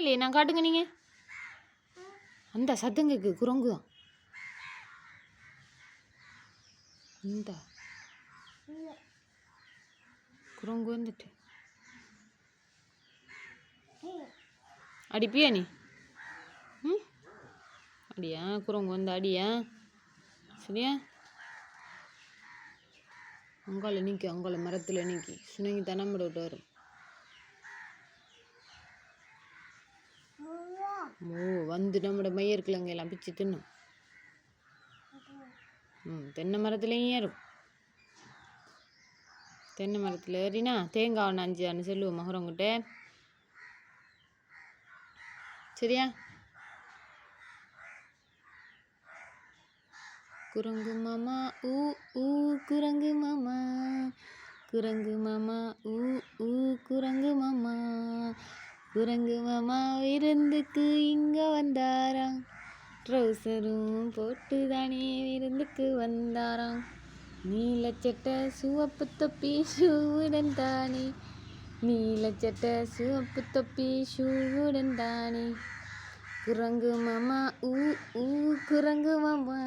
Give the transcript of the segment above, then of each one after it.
இல்லையே நான் காட்டுங்க நீங்கள். அந்த சத்தம் கேட்கு குரங்கு தான். இந்த குரங்கு வந்துட்டு அடிப்பியா நீ? ம் அடியா குரங்கு வந்து அடியா? சரியா? அங்கால நீக்கி அங்கால மரத்தில் நீக்கி சுனங்கி தனம்பட விட்டு வரும். வந்து நம்மளோட மையர் கிழங்கு எல்லாம் பிச்சு தின்னும். தென்னை மரத்துலேயும் ஏறும். தென்னை மரத்தில் ஏறினா தேங்காய் ஒன்று 5 சொல்லுவோம் மகரங்கிட்ட. சரியா? குரங்கு மாமா ஊ ஊ குரங்கு மாமா, குரங்கு மாமா ஊ ஊ குரங்கு மாமா, குரங்கு மாமா விருந்துக்கு இங்கே வந்தாராம். ட்ரௌசரும் போட்டு தானே விருந்துக்கு வந்தாராம். நீலச்சட்டை சிவப்பு தொப்பி ஷூவுடன் தானே, நீலச்சட்டை சிவப்பு தொப்பி ஷூவுடன் தானே. குரங்கு மாமா ஊ ஊ குரங்கு மாமா,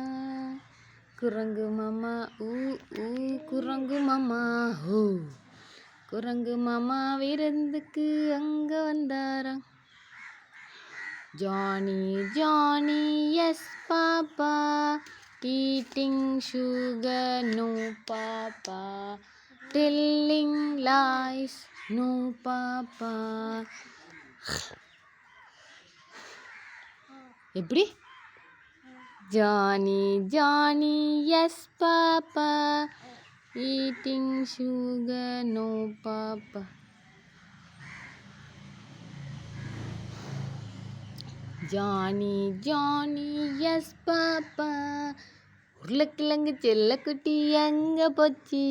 குரங்கு மாமா ஊ ஊ குரங்கு மாமா ஹூ, குரங்கு மாமா விருந்துக்கு அங்கே வந்தாராம். Johnny Johnny yes papa, eating sugar no papa, telling lies no papa. எப்படி? Johnny Johnny yes papa, eating sugar no papa. Johnny Johnny yes papa, உருளைக்கிழங்கு செல்லக்குட்டி எங்கே போச்சு?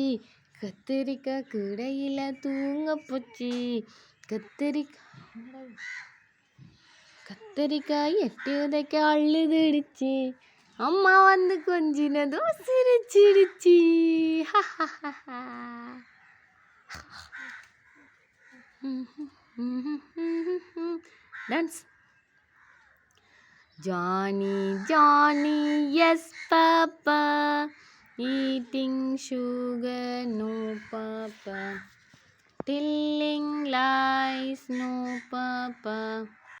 கத்திரிக்காய் கூடையில் தூங்க போச்சு. கத்திரிக்காய் 8 உதைக்க அழுதுடுச்சு. அம்மா வந்து கொஞ்சினதும் சிரிச்சிடுச்சு. Dance. Johnny, Johnny, yes, Papa, eating sugar, no, Papa, telling lies, no, Papa.